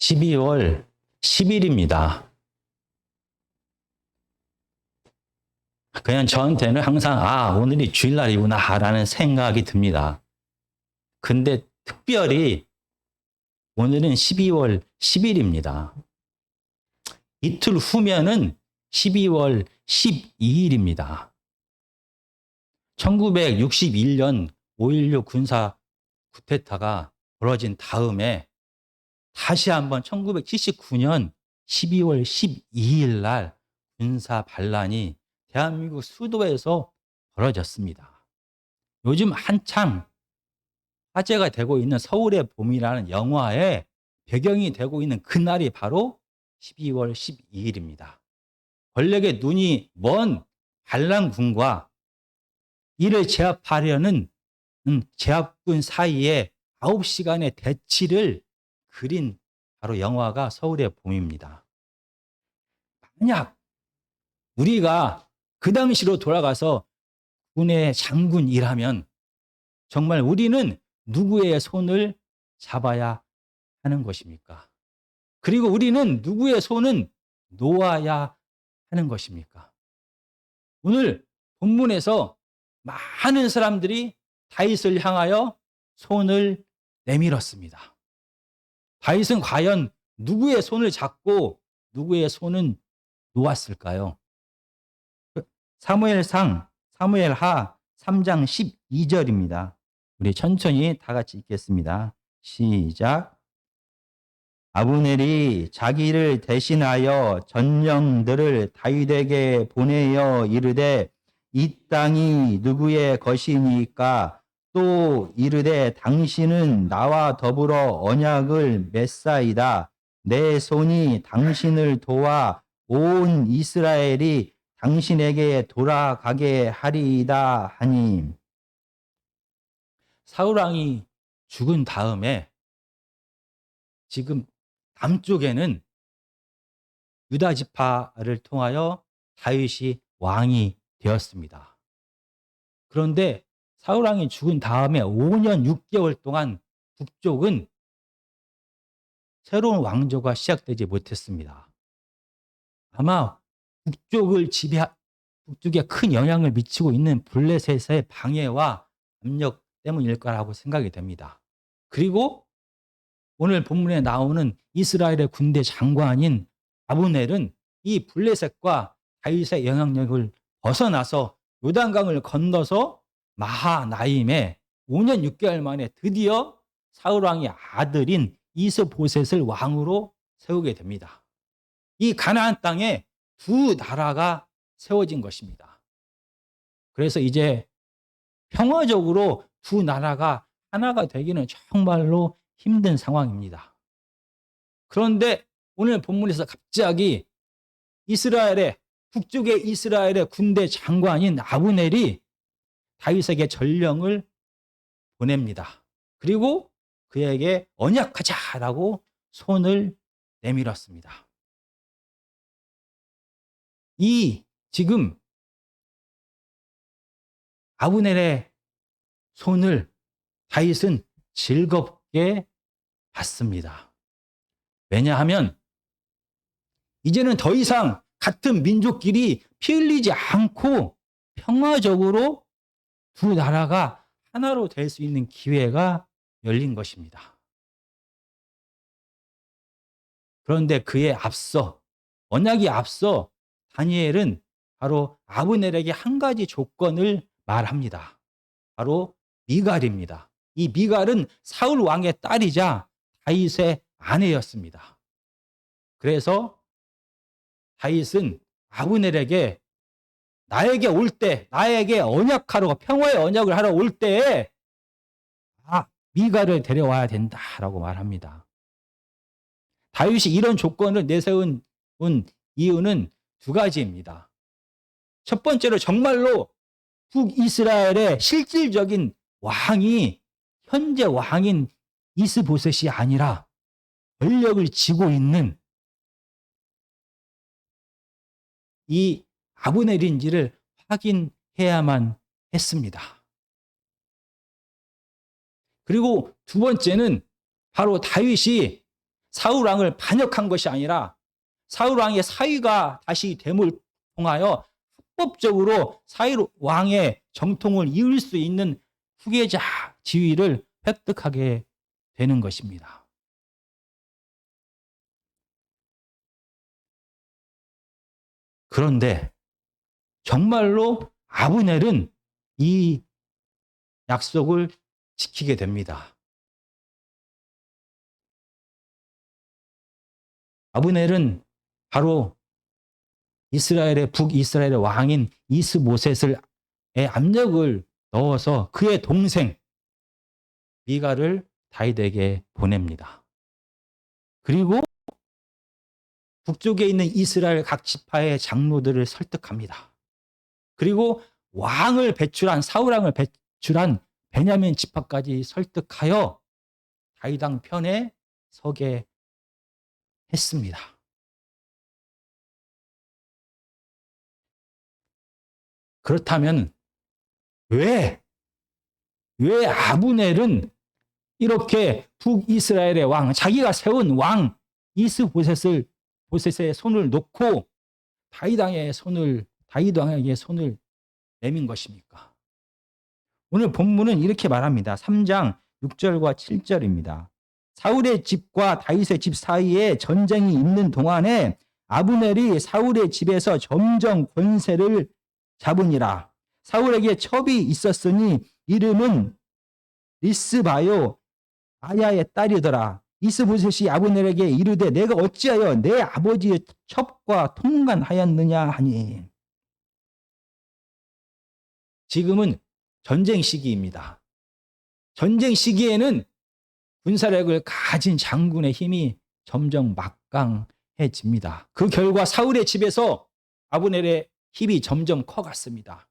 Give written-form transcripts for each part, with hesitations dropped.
12월 10일입니다. 그냥 저한테는 항상 오늘이 주일날이구나 라는 생각이 듭니다. 근데 특별히 오늘은 12월 10일입니다. 이틀 후면은 12월 12일입니다. 1961년 5.16 군사 쿠데타가 벌어진 다음에 다시 한번 1979년 12월 12일 날 군사 반란이 대한민국 수도에서 벌어졌습니다. 요즘 한참 화제가 되고 있는 서울의 봄이라는 영화의 배경이 되고 있는 그날이 바로 12월 12일입니다. 권력의 눈이 먼 반란군과 이를 제압하려는 제압군 사이에 9시간의 대치를 그린 바로 영화가 서울의 봄입니다. 만약 우리가 그 당시로 돌아가서 군의 장군이라면 정말 우리는 누구의 손을 잡아야 하는 것입니까? 그리고 우리는 누구의 손은 놓아야 하는 것입니까? 오늘 본문에서 많은 사람들이 다윗을 향하여 손을 내밀었습니다. 다윗은 과연 누구의 손을 잡고 누구의 손은 놓았을까요? 사무엘하 3장 12절입니다. 우리 천천히 다 같이 읽겠습니다. 시작. 아브넬이 자기를 대신하여 전령들을 다윗에게 보내어 이르되 이 땅이 누구의 것이니까 또 이르되 당신은 나와 더불어 언약을 맺사이다. 내 손이 당신을 도와 온 이스라엘이 당신에게 돌아가게 하리이다 하니. 사울왕이 죽은 다음에 지금 남쪽에는 유다 지파를 통하여 다윗이 왕이 되었습니다. 그런데 사울왕이 죽은 다음에 5년 6개월 동안 북쪽은 새로운 왕조가 시작되지 못했습니다. 아마 북쪽에 큰 영향을 미치고 있는 블레셋의 방해와 압력 때문일 거라고 생각이 됩니다. 그리고 오늘 본문에 나오는 이스라엘의 군대 장관인 아브넬은 이 블레셋과 다윗의 영향력을 벗어나서 요단강을 건너서 마하나임에 5년 6개월 만에 드디어 사울왕의 아들인 이스보셋을 왕으로 세우게 됩니다. 이 가나안 땅에 두 나라가 세워진 것입니다. 그래서 이제 평화적으로 두 나라가 하나가 되기는 정말로 힘든 상황입니다. 그런데 오늘 본문에서 갑자기 북쪽의 이스라엘의 군대 장관인 아브넬이 다윗에게 전령을 보냅니다. 그리고 그에게 언약하자라고 손을 내밀었습니다. 지금 아브넬의 손을 다윗은 즐겁게 받습니다. 왜냐하면 이제는 더 이상 같은 민족끼리 피 흘리지 않고 평화적으로 두 나라가 하나로 될 수 있는 기회가 열린 것입니다. 그런데 언약이 앞서 다니엘은 바로 아브넬에게 한 가지 조건을 말합니다. 바로 미갈입니다. 이 미갈은 사울 왕의 딸이자 다윗의 아내였습니다. 그래서 다윗은 아브넬에게 나에게 언약하러 평화의 언약을 하러 올 때에 미갈을 데려와야 된다라고 말합니다. 다윗이 이런 조건을 내세운 이유는 두 가지입니다. 첫 번째로 정말로 북이스라엘의 실질적인 왕이 현재 왕인 이스보셋이 아니라 권력을 쥐고 있는 이 아브넬인지를 확인해야만 했습니다. 그리고 두 번째는 바로 다윗이 사울 왕을 반역한 것이 아니라 사울 왕의 사위가 다시 됨을 통하여 합법적으로 사울 왕의 정통을 이을 수 있는 후계자 지위를 획득하게 되는 것입니다. 그런데 정말로 아브넬은 이 약속을 지키게 됩니다. 아브넬은 바로 이스라엘의 북이스라엘의 왕인 이스보셋의 압력을 넣어서 그의 동생 미갈을 다윗에게 보냅니다. 그리고 북쪽에 있는 이스라엘 각 지파의 장로들을 설득합니다. 그리고 왕을 배출한 사울 왕을 배출한 베냐민 지파까지 설득하여 다윗 왕 편에 서게 했습니다. 그렇다면 왜 아브넬은 이렇게 북이스라엘의 왕, 자기가 세운 왕 이스보셋의 손을 놓고 다윗 왕에게 손을 내민 것입니까? 오늘 본문은 이렇게 말합니다. 3장 6절과 7절입니다. 사울의 집과 다윗의 집 사이에 전쟁이 있는 동안에 아브넬이 사울의 집에서 점점 권세를 잡으니라. 사울에게 첩이 있었으니 이름은 리스바요 아야의 딸이더라. 이스보셋이 아브넬에게 이르되 내가 어찌하여 내 아버지의 첩과 통관하였느냐 하니. 지금은 전쟁 시기입니다. 전쟁 시기에는 군사력을 가진 장군의 힘이 점점 막강해집니다. 그 결과 사울의 집에서 아브넬의 힘이 점점 커갔습니다.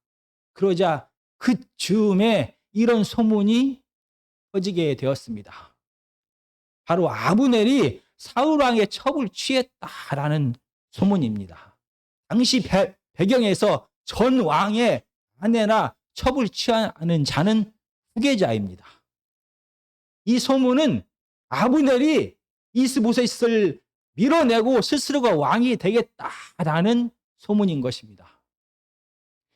그러자 그 즈음에 이런 소문이 퍼지게 되었습니다. 바로 아브넬이 사울 왕의 첩을 취했다라는 소문입니다. 당시 배경에서 전 왕의 아내나 첩을 취하는 자는 후계자입니다. 이 소문은 아브넬이 이스보셋을 밀어내고 스스로가 왕이 되겠다라는 소문인 것입니다.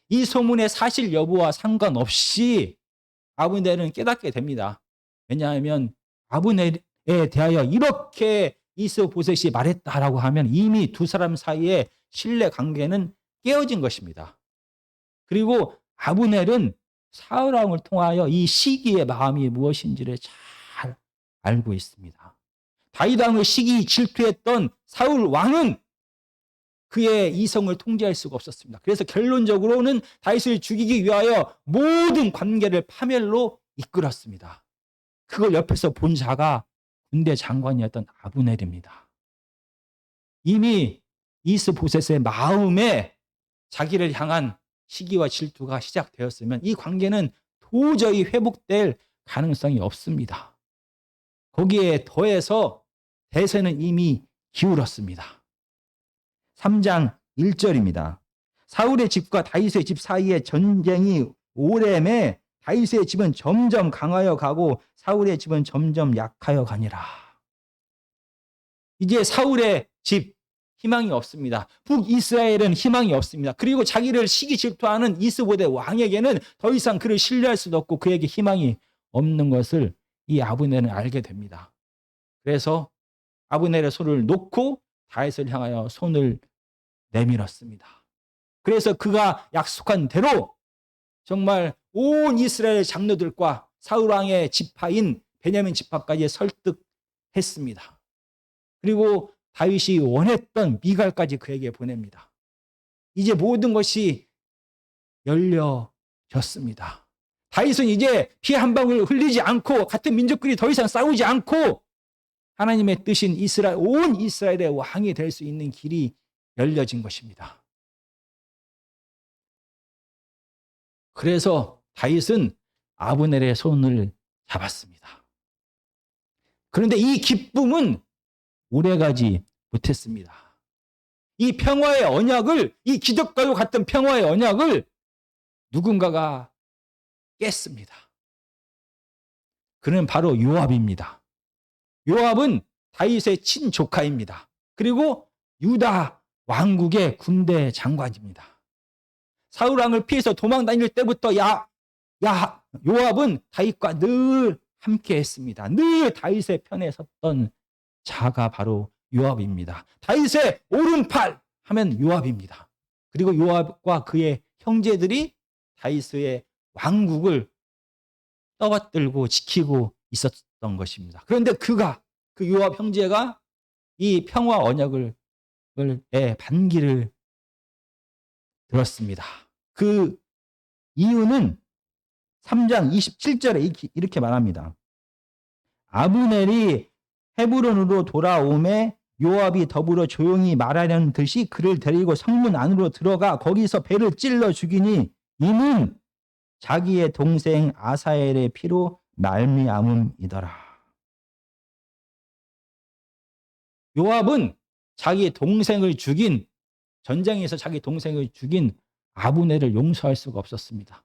이 소문의 사실 여부와 상관없이 아브넬은 깨닫게 됩니다. 왜냐하면 아브넬에 대하여 이렇게 이스보셋이 말했다라고 하면 이미 두 사람 사이의 신뢰 관계는 깨어진 것입니다. 그리고 아브넬은 사울 왕을 통하여 이 시기의 마음이 무엇인지를 잘 알고 있습니다. 다윗 왕의 시기 질투했던 사울 왕은 그의 이성을 통제할 수가 없었습니다. 그래서 결론적으로는 다윗을 죽이기 위하여 모든 관계를 파멸로 이끌었습니다. 그걸 옆에서 본 자가 군대 장관이었던 아브넬입니다. 이미 이스보셋의 마음에 자기를 향한 시기와 질투가 시작되었으면 이 관계는 도저히 회복될 가능성이 없습니다. 거기에 더해서 대세는 이미 기울었습니다. 3장 1절입니다. 사울의 집과 다윗의 집 사이에 전쟁이 오래매 다윗의 집은 점점 강하여 가고 사울의 집은 점점 약하여 가니라. 이제 사울의 집 희망이 없습니다. 북이스라엘은 희망이 없습니다. 그리고 자기를 시기 질투하는 이스보셋 왕에게는 더 이상 그를 신뢰할 수도 없고 그에게 희망이 없는 것을 이 아브넬은 알게 됩니다. 그래서 아브넬의 손을 놓고 다윗을 향하여 손을 내밀었습니다. 그래서 그가 약속한 대로 정말 온 이스라엘 장로들과 사울 왕의 지파인 베냐민 지파까지 설득했습니다. 그리고 다윗이 원했던 미갈까지 그에게 보냅니다. 이제 모든 것이 열려졌습니다. 다윗은 이제 피 한 방울 흘리지 않고 같은 민족끼리 더 이상 싸우지 않고 하나님의 뜻인 온 이스라엘의 왕이 될 수 있는 길이 열려진 것입니다. 그래서 다윗은 아브넬의 손을 잡았습니다. 그런데 이 기쁨은 오래가지 못했습니다. 이 평화의 언약을, 이 기적과도 같은 평화의 언약을 누군가가 깼습니다. 그는 바로 요압입니다. 요압은 다윗의 친조카입니다. 그리고 유다 왕국의 군대 장관입니다. 사울 왕을 피해서 도망 다닐 때부터 요압은 다윗과 늘 함께 했습니다. 늘 다윗의 편에 섰던 자가 바로 요압입니다. 다윗의 오른팔 하면 요압입니다. 그리고 요압과 그의 형제들이 다윗의 왕국을 떠받들고 지키고 있었던 것입니다. 그런데 그 요압 형제가 이 평화 언약의 반기를 들었습니다. 그 이유는 3장 27절에 이렇게 말합니다. 아브넬이 헤브론으로 돌아오매 요압이 더불어 조용히 말하려는 듯이 그를 데리고 성문 안으로 들어가 거기서 배를 찔러 죽이니 이는 자기의 동생 아사엘의 피로 말미암음이더라. 요압은 자기 동생을 죽인 전쟁에서 자기 동생을 죽인 아브넬을 용서할 수가 없었습니다.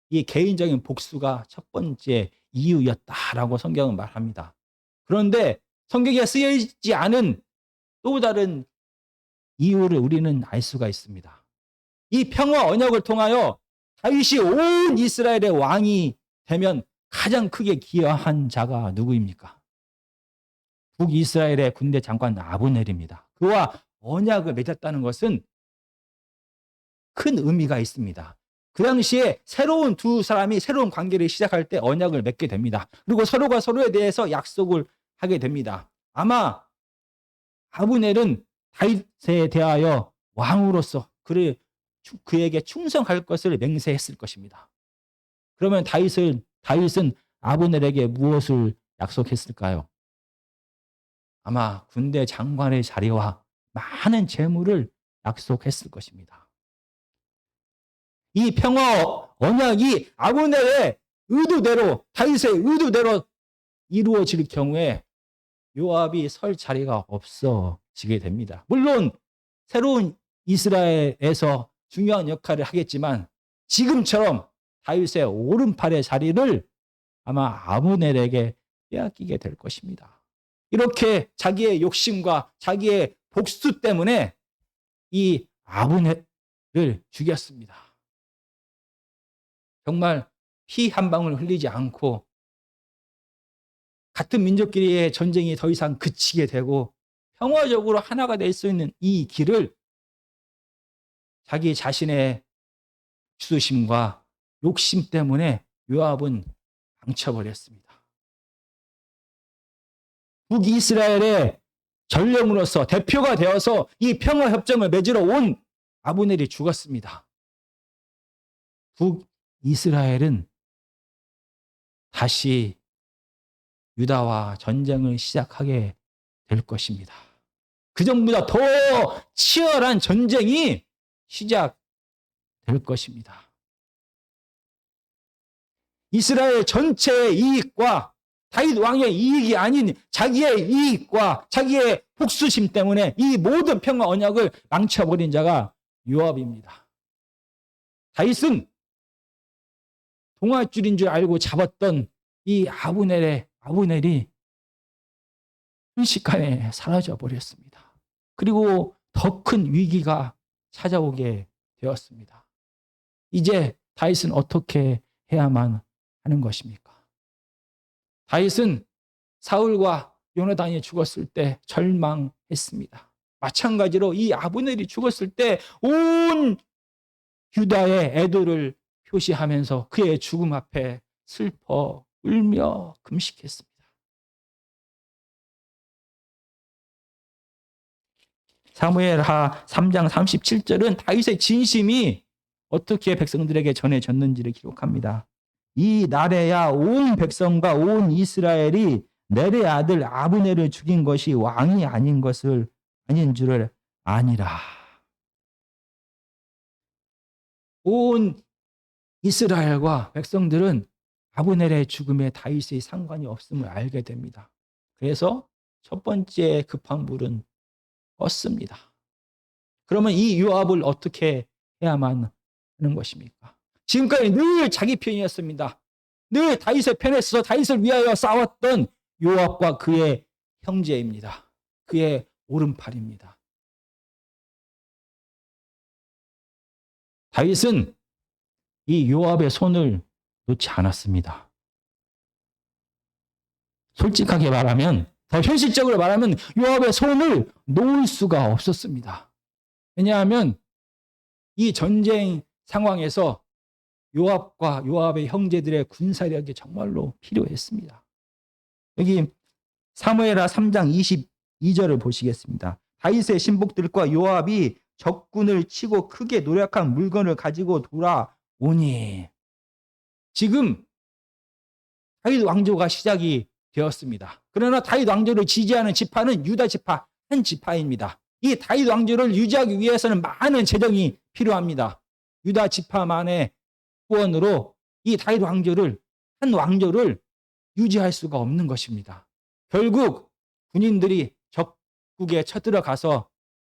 이 개인적인 복수가 첫 번째 이유였다라고 성경은 말합니다. 그런데 성경에 쓰여있지 않은 또 다른 이유를 우리는 알 수가 있습니다. 이 평화 언약을 통하여 다윗이 온 이스라엘의 왕이 되면 가장 크게 기여한 자가 누구입니까? 북이스라엘의 군대 장관 아브넬입니다. 그와 언약을 맺었다는 것은 큰 의미가 있습니다. 그 당시에 새로운 두 사람이 새로운 관계를 시작할 때 언약을 맺게 됩니다. 그리고 서로가 서로에 대해서 약속을 하게 됩니다. 아마 아브넬은 다윗에 대하여 왕으로서 그에게 충성할 것을 맹세했을 것입니다. 그러면 다윗은 아브넬에게 무엇을 약속했을까요? 아마 군대 장관의 자리와 많은 재물을 약속했을 것입니다. 이 평화 언약이 아브넬의 의도대로 다윗의 의도대로 이루어질 경우에 요압이 설 자리가 없어지게 됩니다. 물론 새로운 이스라엘에서 중요한 역할을 하겠지만 지금처럼 다윗의 오른팔의 자리를 아마 아브넬에게 빼앗기게 될 것입니다. 이렇게 자기의 욕심과 자기의 복수 때문에 이 아브넬을 죽였습니다. 정말 피 한 방울 흘리지 않고 같은 민족끼리의 전쟁이 더 이상 그치게 되고 평화적으로 하나가 될 수 있는 이 길을 자기 자신의 수심과 욕심 때문에 요압은 망쳐버렸습니다. 북이스라엘의 전령으로서 대표가 되어서 이 평화협정을 맺으러 온 아브넬이 죽었습니다. 북이스라엘은 다시 유다와 전쟁을 시작하게 될 것입니다. 그전보다 더 치열한 전쟁이 시작될 것입니다. 이스라엘 전체의 이익과 다윗 왕의 이익이 아닌 자기의 이익과 자기의 복수심 때문에 이 모든 평화 언약을 망쳐버린 자가 요압입니다. 다윗은 동아줄인 줄 알고 잡았던 이 아브넬이 순식간에 사라져 버렸습니다. 그리고 더 큰 위기가 찾아오게 되었습니다. 이제 다윗은 어떻게 해야만 하는 것입니까? 다윗은 사울과 요나단이 죽었을 때 절망했습니다. 마찬가지로 이 아브넬이 죽었을 때 온 유다의 애도를 표시하면서 그의 죽음 앞에 슬퍼 울며 금식했습니다. 사무엘하 3장 37절은 다윗의 진심이 어떻게 백성들에게 전해졌는지를 기록합니다. 이 날에야 온 백성과 온 이스라엘이 넬의 아들 아브넬을 죽인 것이 왕이 아닌 줄을 아니라. 온 이스라엘과 백성들은 아브넬의 죽음에 다윗의 상관이 없음을 알게 됩니다. 그래서 첫 번째 급한 불은 껐습니다. 그러면 이 요압을 어떻게 해야만 하는 것입니까? 지금까지 늘 자기 편이었습니다. 늘 다윗의 편에 서서 다윗을 위하여 싸웠던 요압과 그의 형제입니다. 그의 오른팔입니다. 다윗은 이 요압의 손을 놓지 않았습니다. 솔직하게 말하면, 더 현실적으로 말하면 요압의 손을 놓을 수가 없었습니다. 왜냐하면 이 전쟁 상황에서 요압과 요압의 형제들의 군사력이 정말로 필요했습니다. 여기 사무엘하 3장 22절을 보시겠습니다. 다윗의 신복들과 요압이 적군을 치고 크게 노력한 물건을 가지고 돌아오니. 지금 다윗 왕조가 시작이 되었습니다. 그러나 다윗 왕조를 지지하는 지파는 유다 지파 한 지파입니다. 이 다윗 왕조를 유지하기 위해서는 많은 재정이 필요합니다. 유다 지파만의 후원으로 이 다윗 왕조를, 한 왕조를 유지할 수가 없는 것입니다. 결국 군인들이 적국에 쳐들어가서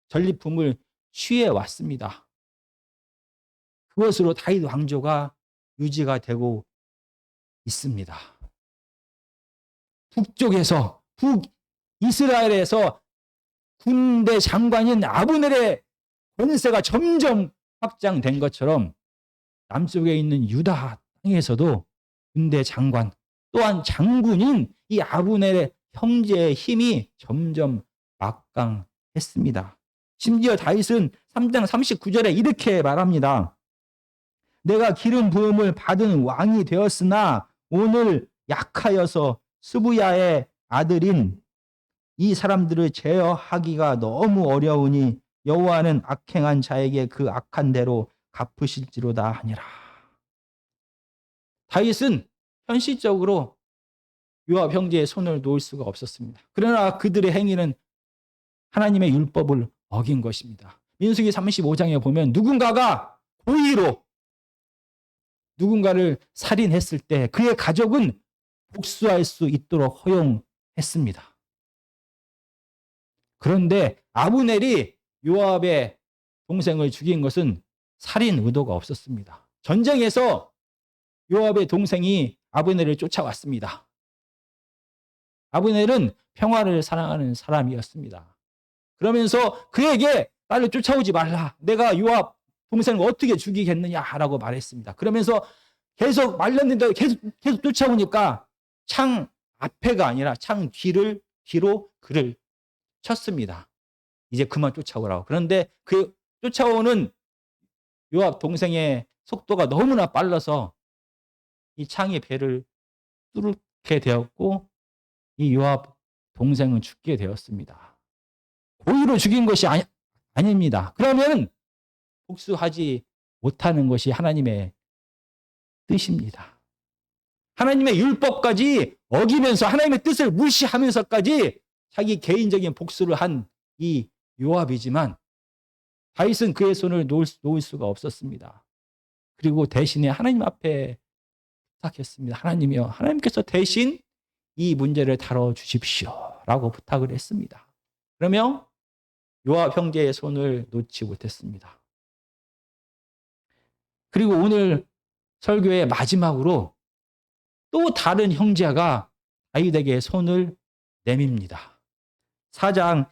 전리품을 취해 왔습니다. 그것으로 다윗 왕조가 유지가 되고 있습니다. 북쪽에서, 북이스라엘에서 군대 장관인 아브넬의 권세가 점점 확장된 것처럼 남쪽에 있는 유다 땅에서도 군대 장관, 또한 장군인 이 아브넬의 형제의 힘이 점점 막강했습니다. 심지어 다윗은 3장 39절에 이렇게 말합니다. 내가 기름 부음을 받은 왕이 되었으나 오늘 약하여서 스부야의 아들인 이 사람들을 제어하기가 너무 어려우니 여호와는 악행한 자에게 그 악한 대로 갚으실지로다 하니라. 다윗은 현실적으로 요압 형제의 손을 놓을 수가 없었습니다. 그러나 그들의 행위는 하나님의 율법을 어긴 것입니다. 민수기 35장에 보면 누군가가 고의로 누군가를 살인했을 때 그의 가족은 복수할 수 있도록 허용했습니다. 그런데 아브넬이 요압의 동생을 죽인 것은 살인 의도가 없었습니다. 전쟁에서 요압의 동생이 아브넬을 쫓아왔습니다. 아브넬은 평화를 사랑하는 사람이었습니다. 그러면서 그에게 나를 쫓아오지 말라. 내가 요압 동생을 어떻게 죽이겠느냐라고 말했습니다. 그러면서 계속 말렸는데 계속 쫓아오니까 창 앞에가 아니라 창 뒤로 그를 쳤습니다. 이제 그만 쫓아오라고. 그런데 그 쫓아오는 요압 동생의 속도가 너무나 빨라서 이 창의 배를 뚫게 되었고 이 요압 동생은 죽게 되었습니다. 고의로 죽인 것이 아닙니다. 그러면 복수하지 못하는 것이 하나님의 뜻입니다. 하나님의 율법까지 어기면서 하나님의 뜻을 무시하면서까지 자기 개인적인 복수를 한 이 요압이지만 다윗은 그의 손을 놓을 수가 없었습니다. 그리고 대신에 하나님 앞에 부탁했습니다. 하나님이여, 하나님께서 대신 이 문제를 다뤄주십시오 라고 부탁을 했습니다. 그러면 요압 형제의 손을 놓지 못했습니다. 그리고 오늘 설교의 마지막으로 또 다른 형제가 다윗에게 손을 내밉니다. 4장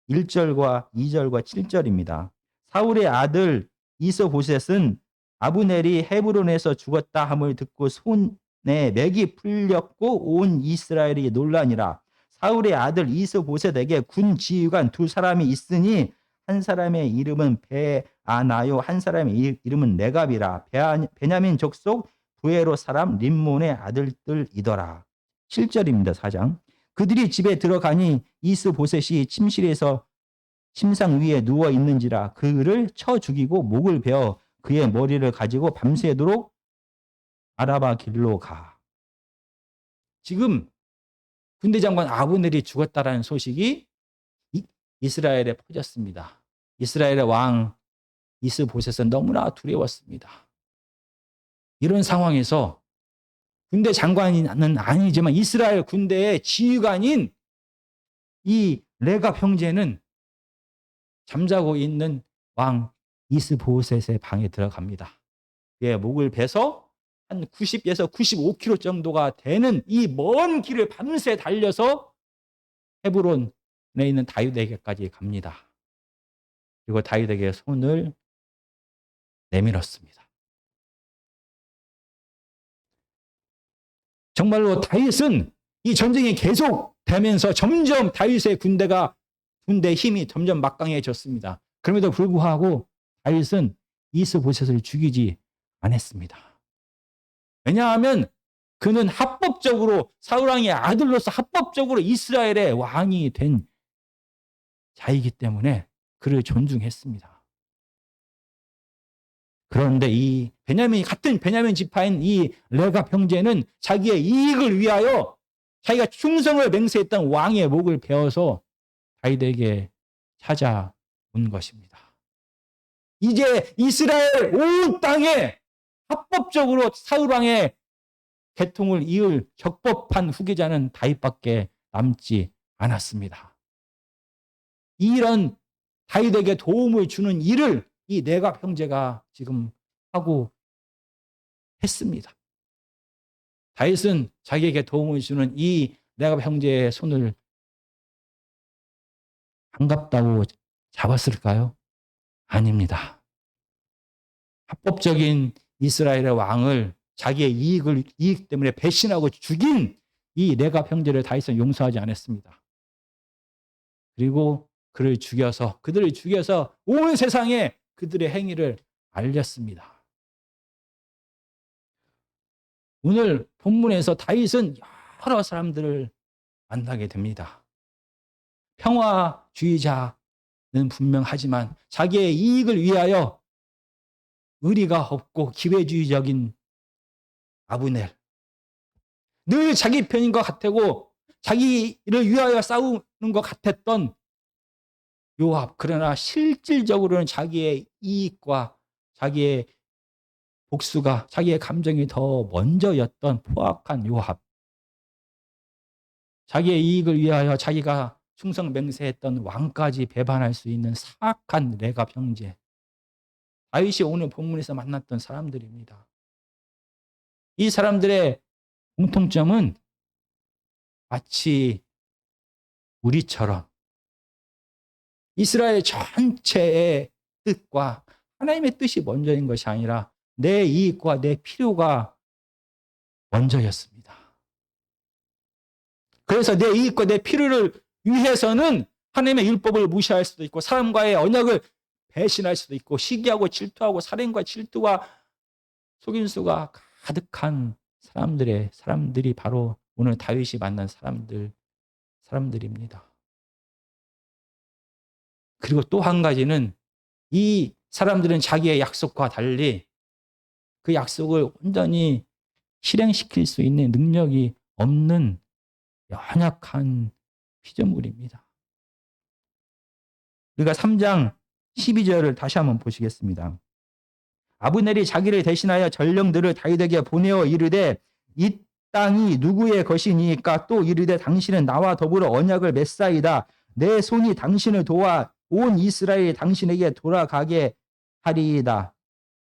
1절과 2절과 7절입니다. 사울의 아들 이스보셋은 아브넬이 헤브론에서 죽었다 함을 듣고 손에 맥이 풀렸고 온 이스라엘이 놀라니라. 사울의 아들 이스보셋에게 군 지휘관 두 사람이 있으니 한 사람의 이름은 베아나요 한 사람의 이름은 레갑이라. 베냐민 족속 부에로 사람 림몬의 아들들이더라. 7절입니다. 4장. 그들이 집에 들어가니 이스보셋이 침실에서 침상 위에 누워 있는지라 그를 쳐 죽이고 목을 베어 그의 머리를 가지고 밤새도록 아라바 길로 가. 지금 군대 장관 아브넬이 죽었다라는 소식이 이스라엘에 퍼졌습니다. 이스라엘의 왕 이스보셋은 너무나 두려웠습니다. 이런 상황에서 군대 장관은 아니지만 이스라엘 군대의 지휘관인 이 레갑 형제는 잠자고 있는 왕 이스보셋의 방에 들어갑니다. 그의 목을 베서 한 90에서 95km 정도가 되는 이 먼 길을 밤새 달려서 헤브론에 있는 다윗에게까지 갑니다. 그리고 다윗에게 손을 내밀었습니다. 정말로 다윗은 이 전쟁이 계속되면서 점점 다윗의 군대 힘이 점점 막강해졌습니다. 그럼에도 불구하고 다윗은 이스보셋을 죽이지 않았습니다. 왜냐하면 그는 합법적으로 사울왕의 아들로서 합법적으로 이스라엘의 왕이 된 자이기 때문에 그를 존중했습니다. 그런데 이 같은 베냐민 지파인 이 레갑 형제는 자기의 이익을 위하여 자기가 충성을 맹세했던 왕의 목을 베어서 다윗에게 찾아온 것입니다. 이제 이스라엘 온 땅에 합법적으로 사울왕의 계통을 이을 적법한 후계자는 다윗밖에 남지 않았습니다. 이런 다윗에게 도움을 주는 일을 이 레갑 형제가 지금 하고 했습니다. 다윗은 자기에게 도움을 주는 이 레갑 형제의 손을 반갑다고 잡았을까요? 아닙니다. 합법적인 이스라엘의 왕을 자기의 이익 때문에 배신하고 죽인 이 레갑 형제를 다윗은 용서하지 않았습니다. 그리고 그들을 죽여서 온 세상에 그들의 행위를 알렸습니다. 오늘 본문에서 다윗은 여러 사람들을 만나게 됩니다. 평화주의자는 분명하지만 자기의 이익을 위하여 의리가 없고 기회주의적인 아브넬, 늘 자기 편인 것 같고 자기를 위하여 싸우는 것 같았던 요압, 그러나 실질적으로는 자기의 이익과 자기의 복수가, 자기의 감정이 더 먼저였던 포악한 요압, 자기의 이익을 위하여 자기가 충성 맹세했던 왕까지 배반할 수 있는 사악한 레갑 형제, 다윗이 오늘 본문에서 만났던 사람들입니다. 이 사람들의 공통점은 마치 우리처럼 이스라엘 전체의 뜻과 하나님의 뜻이 먼저인 것이 아니라 내 이익과 내 필요가 먼저였습니다. 그래서 내 이익과 내 필요를 위해서는 하나님의 율법을 무시할 수도 있고 사람과의 언약을 배신할 수도 있고 시기하고 질투하고 살인과 질투와 속임수가 가득한 사람들이 바로 오늘 다윗이 만난 사람들입니다. 그리고 또 한 가지는 이 사람들은 자기의 약속과 달리 그 약속을 온전히 실행시킬 수 있는 능력이 없는 연약한 피조물입니다. 우리가 3장 12절을 다시 한번 보시겠습니다. 아브넬이 자기를 대신하여 전령들을 다윗에게 보내어 이르되 이 땅이 누구의 것이니까 또 이르되 당신은 나와 더불어 언약을 맺사이다. 내 손이 당신을 도와 온 이스라엘이 당신에게 돌아가게 하리이다.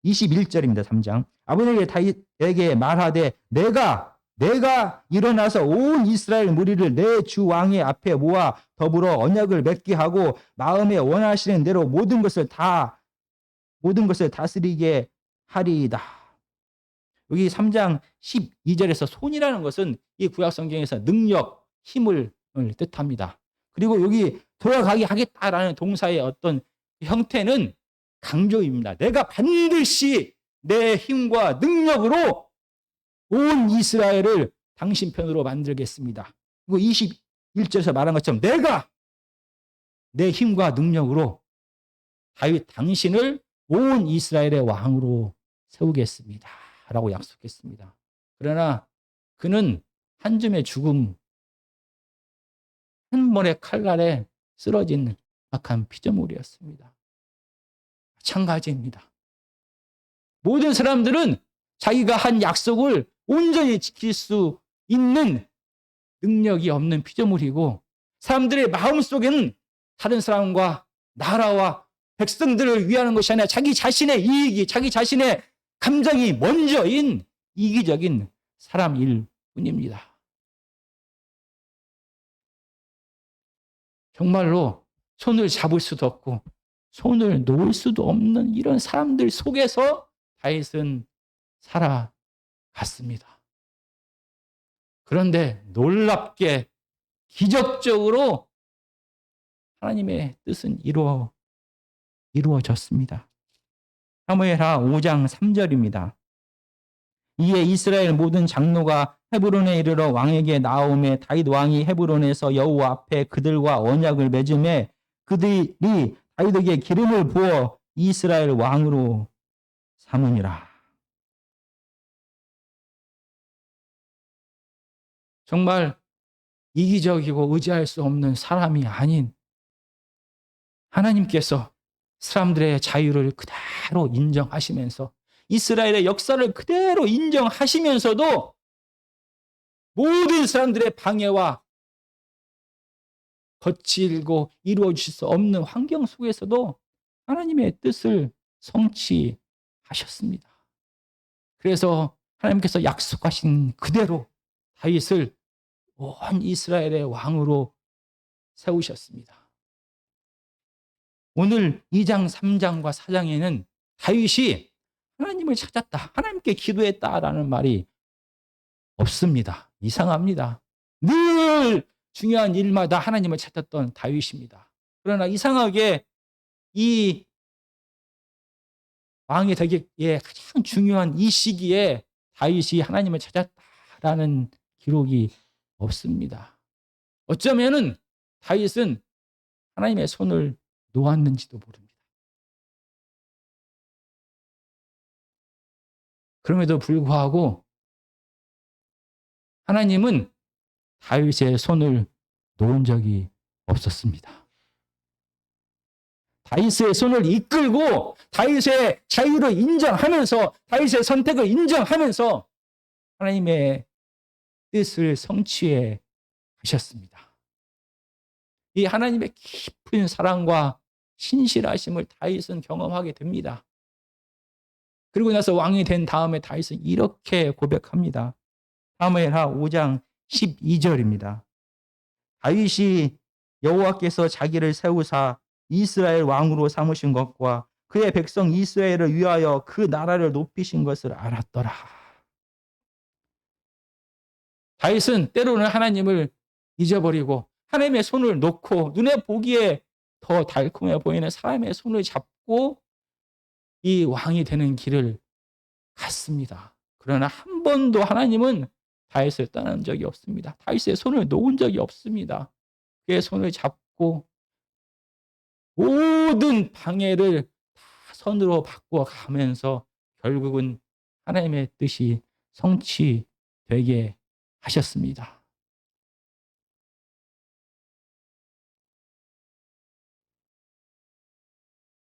21절입니다. 3장. 아브넬이 다윗에게 말하되 내가 일어나서 온 이스라엘 무리를 내 주 왕의 앞에 모아 더불어 언약을 맺게 하고 마음에 원하시는 대로 모든 것을 다스리게 하리이다. 여기 3장 12절에서 손이라는 것은 이 구약 성경에서 능력, 힘을 뜻합니다. 그리고 여기 돌아가게 하겠다라는 동사의 어떤 형태는 강조입니다. 내가 반드시 내 힘과 능력으로 온 이스라엘을 당신 편으로 만들겠습니다. 그리고 21절에서 말한 것처럼 내가 내 힘과 능력으로 다윗 당신을 온 이스라엘의 왕으로 세우겠습니다. 라고 약속했습니다. 그러나 그는 한 줌의 죽음, 한 번의 칼날에 쓰러진 악한 피조물이었습니다. 마찬가지입니다. 모든 사람들은 자기가 한 약속을 온전히 지킬 수 있는 능력이 없는 피조물이고 사람들의 마음속에는 다른 사람과 나라와 백성들을 위하는 것이 아니라 자기 자신의 이익이, 자기 자신의 감정이 먼저인 이기적인 사람일 뿐입니다. 정말로 손을 잡을 수도 없고 손을 놓을 수도 없는 이런 사람들 속에서 다윗은 살아갔습니다. 그런데 놀랍게 기적적으로 하나님의 뜻은 이루어졌습니다. 사무엘하 5장 3절입니다. 이에 이스라엘 모든 장로가 헤브론에 이르러 왕에게 나오매 다윗 왕이 헤브론에서 여호와 앞에 그들과 언약을 맺음에 그들이 다윗에게 기름을 부어 이스라엘 왕으로 삼으니라. 정말 이기적이고 의지할 수 없는 사람이 아닌 하나님께서 사람들의 자유를 그대로 인정하시면서 이스라엘의 역사를 그대로 인정하시면서도 모든 사람들의 방해와 거칠고 이루어질 수 없는 환경 속에서도 하나님의 뜻을 성취하셨습니다. 그래서 하나님께서 약속하신 그대로 다윗을 온 이스라엘의 왕으로 세우셨습니다. 오늘 2장, 3장과 4장에는 다윗이 하나님을 찾았다, 하나님께 기도했다라는 말이 없습니다. 이상합니다. 늘 중요한 일마다 하나님을 찾았던 다윗입니다. 그러나 이상하게 이 왕이 되기에 가장 중요한 이 시기에 다윗이 하나님을 찾았다라는 기록이 없습니다. 어쩌면은 다윗은 하나님의 손을 놓았는지도 모릅니다. 그럼에도 불구하고 하나님은 다윗의 손을 놓은 적이 없었습니다. 다윗의 손을 이끌고 다윗의 자유를 인정하면서 다윗의 선택을 인정하면서 하나님의 뜻을 성취해 하셨습니다. 이 하나님의 깊은 사랑과 신실하심을 다윗은 경험하게 됩니다. 그리고 나서 왕이 된 다음에 다윗은 이렇게 고백합니다. 사무엘하 5장 12절입니다. 다윗이 여호와께서 자기를 세우사 이스라엘 왕으로 삼으신 것과 그의 백성 이스라엘을 위하여 그 나라를 높이신 것을 알았더라. 다윗은 때로는 하나님을 잊어버리고 하나님의 손을 놓고 눈에 보기에 더 달콤해 보이는 사람의 손을 잡고 이 왕이 되는 길을 갔습니다. 그러나 한 번도 하나님은 다윗을 떠난 적이 없습니다. 다윗의 손을 놓은 적이 없습니다. 그의 손을 잡고 모든 방해를 다 선으로 바꿔가면서 결국은 하나님의 뜻이 성취되게 하셨습니다.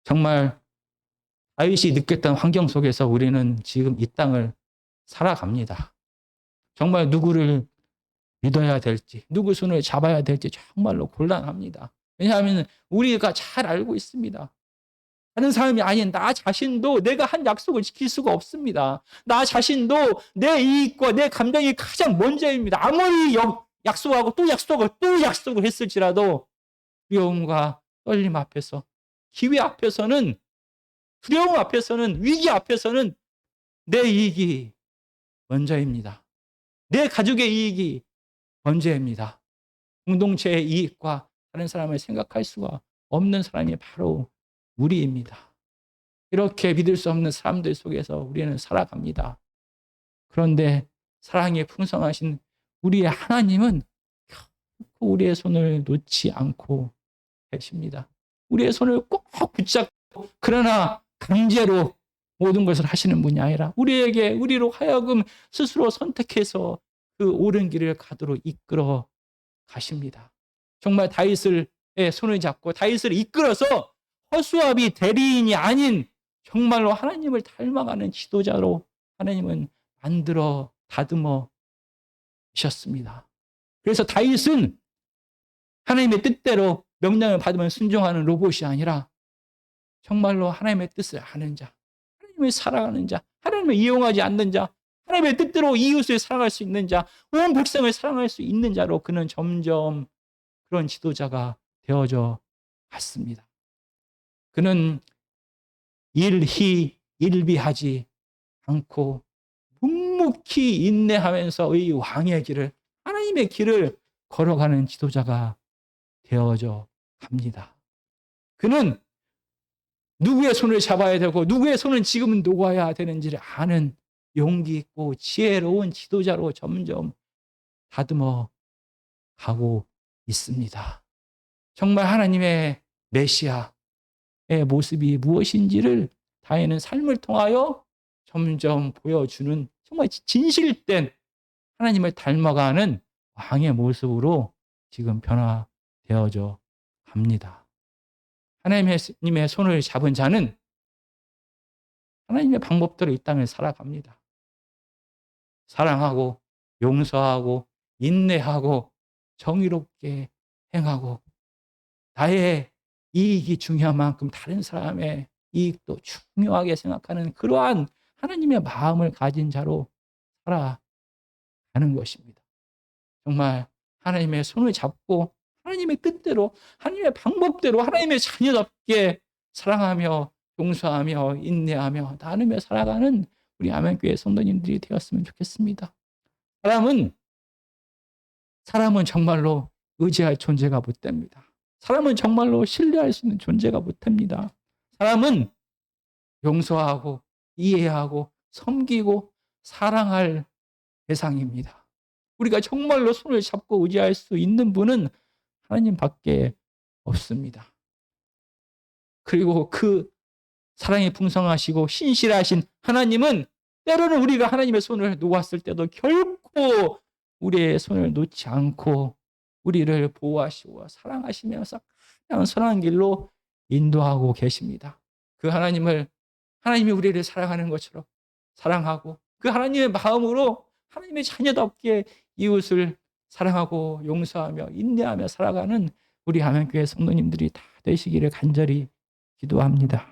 정말 다윗이 느꼈던 환경 속에서 우리는 지금 이 땅을 살아갑니다. 정말 누구를 믿어야 될지, 누구 손을 잡아야 될지 정말로 곤란합니다. 왜냐하면 우리가 잘 알고 있습니다. 다른 사람이 아닌 나 자신도 내가 한 약속을 지킬 수가 없습니다. 나 자신도 내 이익과 내 감정이 가장 먼저입니다. 아무리 약속하고 또 약속을 했을지라도 두려움과 떨림 앞에서, 기회 앞에서는, 두려움 앞에서는, 위기 앞에서는 내 이익이 먼저입니다. 내 가족의 이익이 먼저입니다. 공동체의 이익과 다른 사람을 생각할 수가 없는 사람이 바로 우리입니다. 이렇게 믿을 수 없는 사람들 속에서 우리는 살아갑니다. 그런데 사랑이 풍성하신 우리의 하나님은 결코 우리의 손을 놓지 않고 계십니다. 우리의 손을 꼭 붙잡고 그러나 강제로 모든 것을 하시는 분이 아니라 우리로 하여금 스스로 선택해서 그 옳은 길을 가도록 이끌어 가십니다. 정말 다윗의 손을 잡고 다윗을 이끌어서 허수아비 대리인이 아닌 정말로 하나님을 닮아가는 지도자로 하나님은 만들어 다듬어 주셨습니다. 그래서 다윗은 하나님의 뜻대로 명령을 받으면 순종하는 로봇이 아니라 정말로 하나님의 뜻을 아는 자, 하나님을 사랑하는 자, 하나님을 이용하지 않는 자, 하나님의 뜻대로 이웃을 사랑할 수 있는 자, 온 백성을 사랑할 수 있는 자로 그는 점점 그런 지도자가 되어져 갔습니다. 그는 일희일비하지 않고 묵묵히 인내하면서 의 왕의 길을, 하나님의 길을 걸어가는 지도자가 되어져 갑니다. 그는 누구의 손을 잡아야 되고 누구의 손은 지금은 놓아야 되는지를 아는 용기 있고 지혜로운 지도자로 점점 다듬어 가고 있습니다. 정말 하나님의 메시아의 모습이 무엇인지를 다윗은 삶을 통하여 점점 보여주는 정말 진실된 하나님을 닮아가는 왕의 모습으로 지금 변화되어져 갑니다. 하나님의 손을 잡은 자는 하나님의 방법대로 이 땅을 살아갑니다. 사랑하고 용서하고 인내하고 정의롭게 행하고 나의 이익이 중요한 만큼 다른 사람의 이익도 중요하게 생각하는 그러한 하나님의 마음을 가진 자로 살아가는 것입니다. 정말 하나님의 손을 잡고 하나님의 뜻대로 하나님의 방법대로 하나님의 자녀답게 사랑하며 용서하며 인내하며 나누며 살아가는 우리 아멘교회 성도님들이 되었으면 좋겠습니다. 사람은 정말로 의지할 존재가 못 됩니다. 사람은 정말로 신뢰할 수 있는 존재가 못 됩니다. 사람은 용서하고 이해하고 섬기고 사랑할 대상입니다. 우리가 정말로 손을 잡고 의지할 수 있는 분은 하나님밖에 없습니다. 그리고 그 사랑이 풍성하시고 신실하신 하나님은 때로는 우리가 하나님의 손을 놓았을 때도 결코 우리의 손을 놓지 않고 우리를 보호하시고 사랑하시면서 가장 선한 길로 인도하고 계십니다. 그 하나님이 우리를 사랑하는 것처럼 사랑하고 그 하나님의 마음으로 하나님의 자녀답게 이웃을 사랑하고 용서하며 인내하며 살아가는 우리 아멘교회 성도님들이 다 되시기를 간절히 기도합니다.